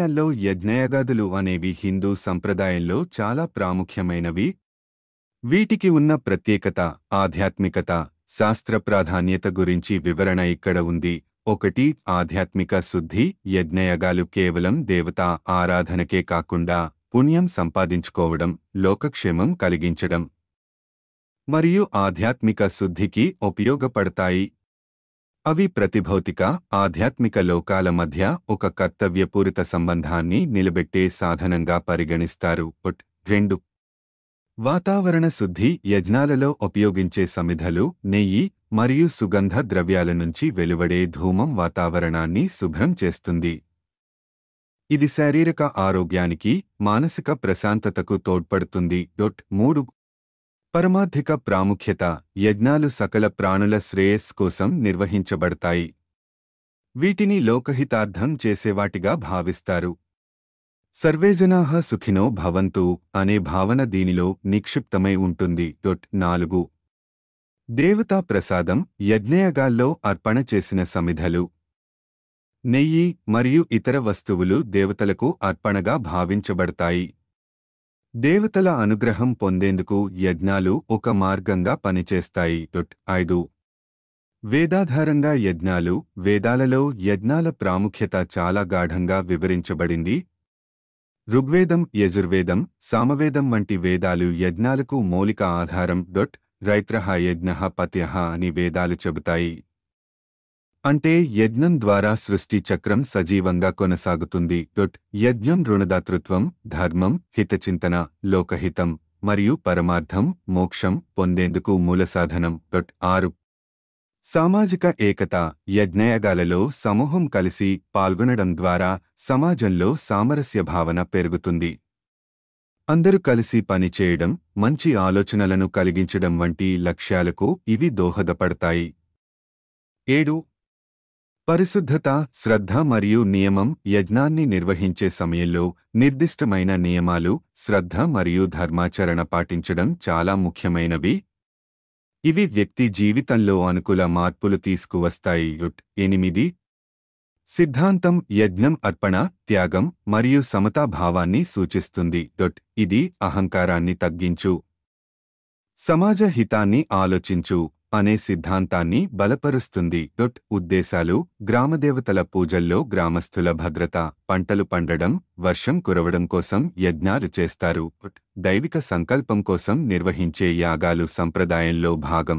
దేవాలయాల్లో యజ్ఞయాగాదులు అనేవి హిందూ సంప్రదాయంలో చాలా ప్రాముఖ్యమైనవి. వీటికి ఉన్న ప్రత్యేకత, ఆధ్యాత్మికత, శాస్త్ర ప్రాధాన్యత గురించి వివరణ ఇక్కడ ఉంది. 1. ఆధ్యాత్మిక శుద్ధి. యజ్ఞయాగాలు కేవలం దేవతా ఆరాధనకే కాకుండా పుణ్యం సంపాదించుకోవడం, లోకక్షేమం కలిగించడం మరియు ఆధ్యాత్మిక శుద్ధికి ఉపయోగపడతాయి. అవి ప్రతిభౌతిక, ఆధ్యాత్మిక లోకాల మధ్య ఒక కర్తవ్యపూరిత సంబంధాన్ని నిలబెట్టే సాధనంగా పరిగణిస్తారు. 2. వాతావరణ శుద్ధి. యజ్ఞాలలో ఉపయోగించే సమిధలు, నెయ్యి మరియు సుగంధ ద్రవ్యాల నుంచి వెలువడే ధూమం వాతావరణాన్ని శుభ్రం చేస్తుంది. ఇది శారీరక ఆరోగ్యానికి, మానసిక ప్రశాంతతకు తోడ్పడుతుంది. 3. పరమార్థిక ప్రాముఖ్యత. యజ్ఞాలు సకల ప్రాణుల శ్రేయస్సు కోసం నిర్వహించబడతాయి. వీటిని లోకహితార్థం చేసేవాటిగా భావిస్తారు. సర్వేజనాః సుఖినో భవంతు అనే భావన దీనిలో నిక్షిప్తమై ఉంటుంది. 4. దేవతా ప్రసాదం. యజ్ఞయాగాల్లో అర్పణ చేసిన సమిధలు, నెయ్యి మరియు ఇతర వస్తువులు దేవతలకు అర్పణగా భావించబడతాయి. దేవతల అనుగ్రహం పొందేందుకు యజ్ఞాలు ఒక మార్గంగా పనిచేస్తాయి. 5. వేదాధారంగా యజ్ఞాలు. వేదాలలో యజ్ఞాల ప్రాముఖ్యత చాలా గాఢంగా వివరించబడింది. ఋగ్వేదం, యజుర్వేదం, సామవేదం వంటి వేదాలు యజ్ఞాలకు మౌలిక ఆధారం. రైత్రః యజ్ఞః పత్యః అని వేదాలు చెబుతాయి. అంటే యజ్ఞం ద్వారా సృష్టి చక్రం సజీవంగా కొనసాగుతుంది. యజ్ఞం రుణదాతృత్వం, ధర్మం, హితచింతన, లోకహితం మరియు పరమార్థం, మోక్షం పొందేందుకు మూలసాధనం. 6. సామాజిక ఏకత. యజ్ఞయాగాలలో సమూహం కలిసి పాల్గొనడం ద్వారా సమాజంలో సామరస్య భావన పెరుగుతుంది. అందరూ కలిసి పనిచేయడం, మంచి ఆలోచనలను కలిగించడం వంటి లక్ష్యాలకు ఇవి దోహదపడతాయి. 7. పరిశుద్ధత, శ్రద్ధ మరియు నియమం. యజ్ఞాన్ని నిర్వహించే సమయంలో నిర్దిష్టమైన నియమాలు, శ్రద్ధ మరియు ధర్మాచరణ పాటించడం చాలా ముఖ్యమైనవి. ఇవి వ్యక్తి జీవితంలో అనుకూల మార్పులు తీసుకువస్తాయి. 8. సిద్ధాంతం. యజ్ఞం అర్పణ, త్యాగం మరియు సమతాభావాన్ని సూచిస్తుంది. ఇది అహంకారాన్ని తగ్గించు, సమాజ హితాన్ని ఆలోచించు అనే సిద్ధాంతాన్ని బలపరుస్తుంది. ఉద్దేశాలు. గ్రామదేవతల పూజల్లో గ్రామస్థుల భద్రత, పంటలు పండడం, వర్షం కురవడం కోసం యజ్ఞాలు చేస్తారు. దైవిక సంకల్పం కోసం నిర్వహించే యాగాలు సంప్రదాయంలో భాగం.